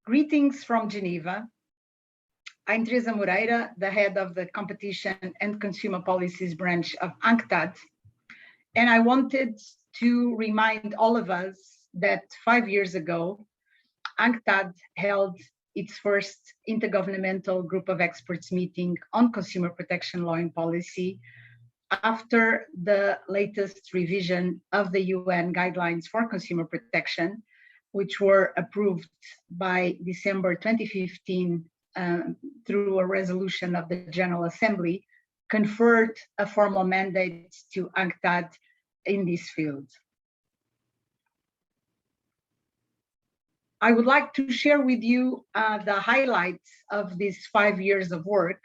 Greetings from Geneva. I'm Teresa Moreira, the head of the Competition and Consumer Policies branch of UNCTAD. And I wanted to remind all of us that 5 years ago, UNCTAD held its first Intergovernmental Group of Experts meeting on consumer protection law and policy after the latest revision of the UN guidelines for consumer protection, which were approved by December 2015 through a resolution of the General Assembly, conferred a formal mandate to UNCTAD in this field. I would like to share with you the highlights of these 5 years of work,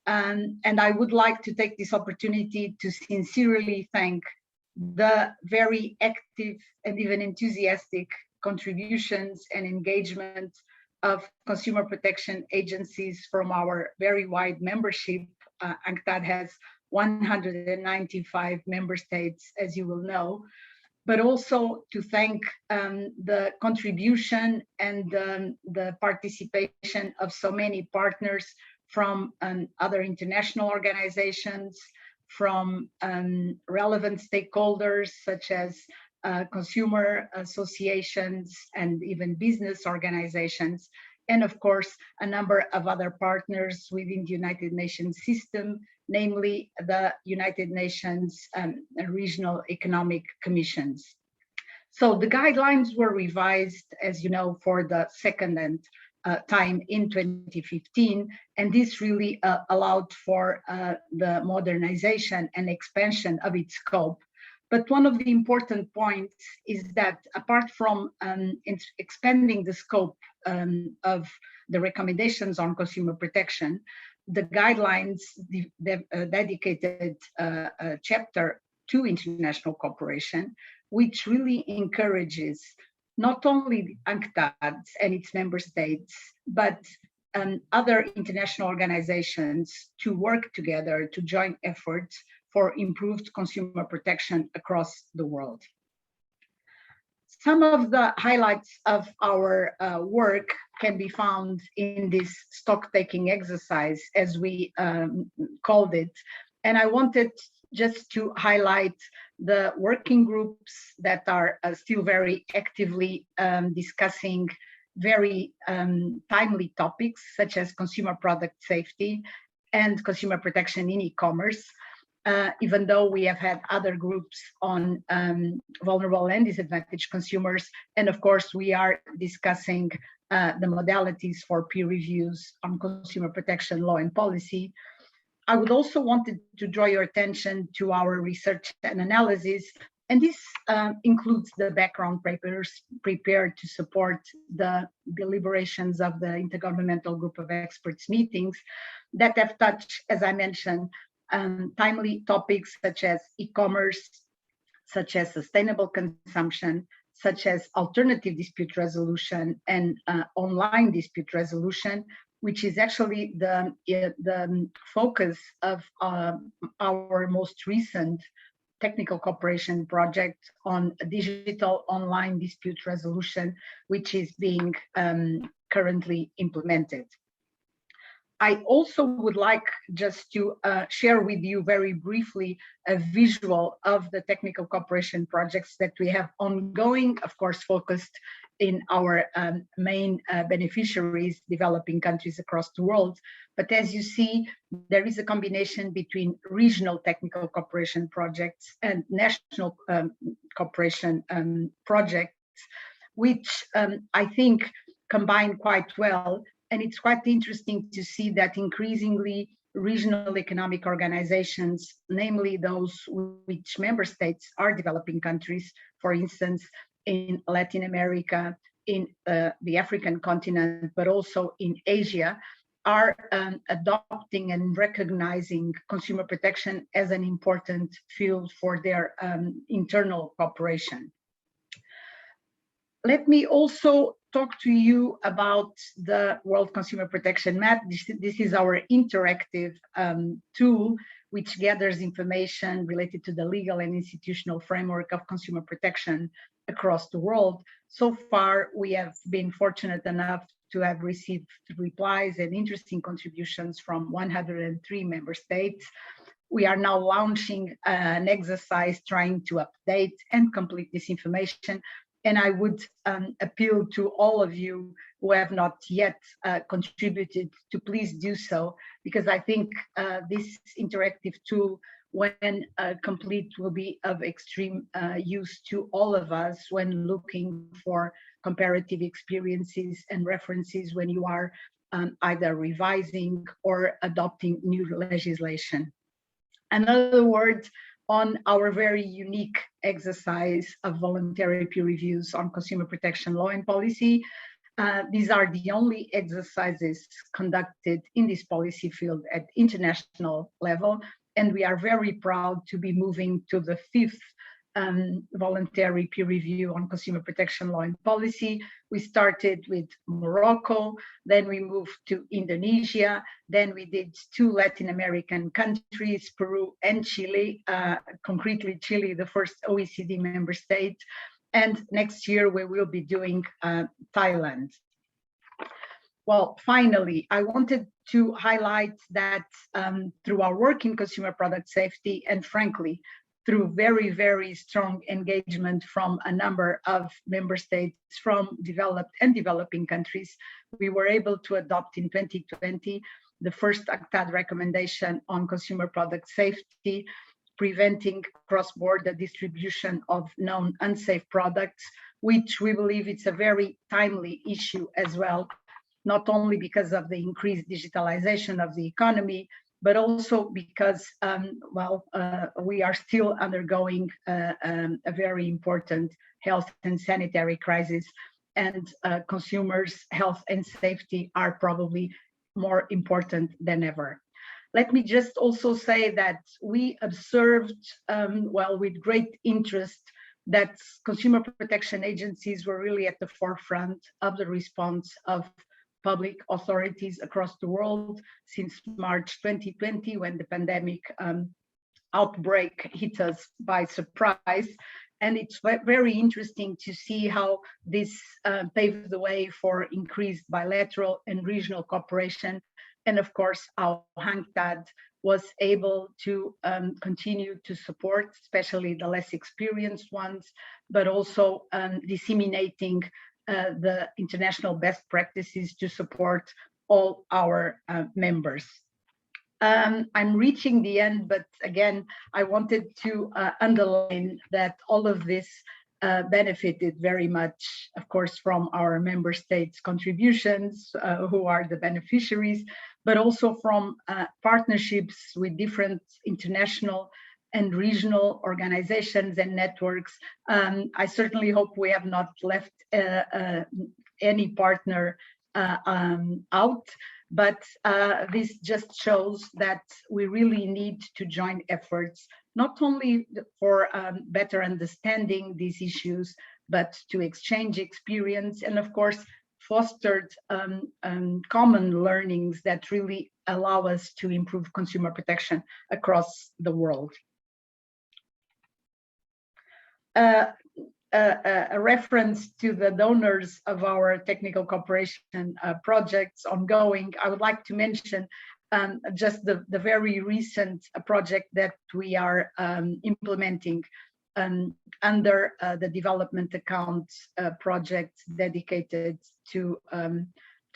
and I would like to take this opportunity to sincerely thank the very active and even enthusiastic contributions and engagement of consumer protection agencies from our very wide membership. UNCTAD has 195 member states, as you will know, but also to thank the contribution and the participation of so many partners from other international organizations, from relevant stakeholders such as consumer associations and even business organizations, and of course, a number of other partners within the United Nations system, namely the United Nations Regional Economic Commissions. So the guidelines were revised, as you know, for the second time in 2015, and this really allowed for the modernization and expansion of its scope. But one of the important points is that apart from expanding the scope of the recommendations on consumer protection, the guidelines dedicated a chapter to international cooperation, which really encourages not only UNCTAD and its member states, but other international organizations to work together to join efforts for improved consumer protection across the world. Some of the highlights of our work can be found in this stock-taking exercise, as we called it. And I wanted just to highlight the working groups that are still very actively discussing very timely topics, such as consumer product safety and consumer protection in e-commerce. Even though we have had other groups on vulnerable and disadvantaged consumers. And of course, we are discussing the modalities for peer reviews on consumer protection law and policy. I would also wanted to draw your attention to our research and analysis, and this includes the background papers prepared to support the deliberations of the Intergovernmental Group of Experts meetings that have touched, as I mentioned, timely topics such as e-commerce, such as sustainable consumption, such as alternative dispute resolution and online dispute resolution, which is actually the focus of our most recent technical cooperation project on digital online dispute resolution, which is being currently implemented. I also would like just to share with you very briefly a visual of the technical cooperation projects that we have ongoing, of course, focused in our main beneficiaries, developing countries across the world. But as you see, there is a combination between regional technical cooperation projects and national cooperation projects, which I think combine quite well. And it's quite interesting to see that increasingly regional economic organizations, namely those which member states are developing countries, for instance, in Latin America, in the African continent, but also in Asia, are adopting and recognizing consumer protection as an important field for their internal cooperation. Let me also talk to you about the World Consumer Protection Map. This is our interactive tool, which gathers information related to the legal and institutional framework of consumer protection across the world. So far, we have been fortunate enough to have received replies and interesting contributions from 103 member states. We are now launching an exercise trying to update and complete this information. And I would appeal to all of you who have not yet contributed to please do so, because I think this interactive tool, when complete, will be of extreme use to all of us when looking for comparative experiences and references when you are either revising or adopting new legislation. Another word on our very unique exercise of voluntary peer reviews on consumer protection law and policy. These are the only exercises conducted in this policy field at international level, and we are very proud to be moving to the 5th voluntary peer review on consumer protection law and policy. We started with Morocco, then we moved to Indonesia, then we did 2 Latin American countries, Peru and Chile, concretely Chile, the first OECD member state, and next year we will be doing Thailand. Well, finally, I wanted to highlight that through our work in consumer product safety, and frankly, through very, very strong engagement from a number of member states from developed and developing countries, we were able to adopt in 2020 the first UNCTAD recommendation on consumer product safety, preventing cross-border distribution of known unsafe products, which we believe it's a very timely issue as well, not only because of the increased digitalization of the economy, but also because, we are still undergoing a very important health and sanitary crisis, and consumers' health and safety are probably more important than ever. Let me just also say that we observed, with great interest, that consumer protection agencies were really at the forefront of the response of public authorities across the world since March 2020, when the pandemic outbreak hit us by surprise. And it's very interesting to see how this paved the way for increased bilateral and regional cooperation. And of course, our UNCTAD was able to continue to support, especially the less experienced ones, but also disseminating the international best practices to support all our members. I'm reaching the end, but again, I wanted to underline that all of this benefited very much, of course, from our member states' contributions, who are the beneficiaries, but also from partnerships with different international and regional organizations and networks. I certainly hope we have not left any partner out, but this just shows that we really need to join efforts, not only for better understanding these issues, but to exchange experience and, of course, fostered common learnings that really allow us to improve consumer protection across the world. A reference to the donors of our technical cooperation projects ongoing, I would like to mention just the very recent project that we are implementing under the development account project dedicated to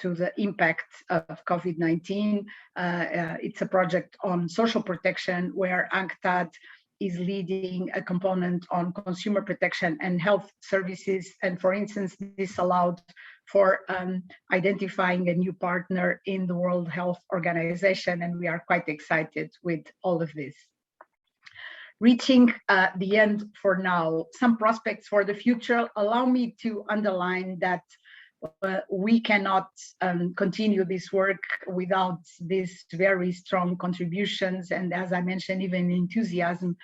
the impact of COVID-19. It's a project on social protection where UNCTAD is leading a component on consumer protection and health services. And for instance, this allowed for identifying a new partner in the World Health Organization, and we are quite excited with all of this. Reaching the end for now, some prospects for the future. Allow me to underline that we cannot continue this work without these very strong contributions, and as I mentioned, even enthusiasm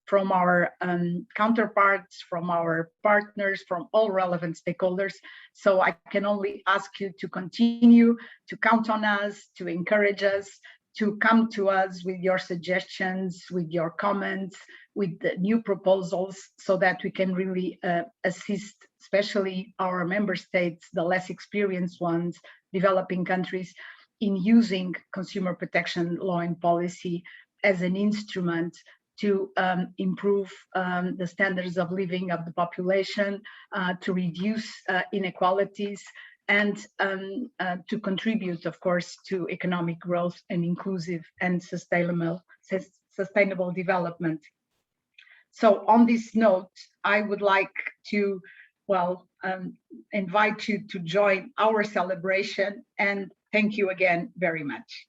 from our counterparts, from our partners, from all relevant stakeholders. So I can only ask you to continue to count on us, to encourage us, to come to us with your suggestions, with your comments, with the new proposals, so that we can really assist, especially our member states, the less experienced ones, developing countries, in using consumer protection law and policy as an instrument to improve the standards of living of the population, to reduce inequalities, and to contribute, of course, to economic growth and inclusive and sustainable development. So on this note, I would like to, well, invite you to join our celebration, and thank you again very much.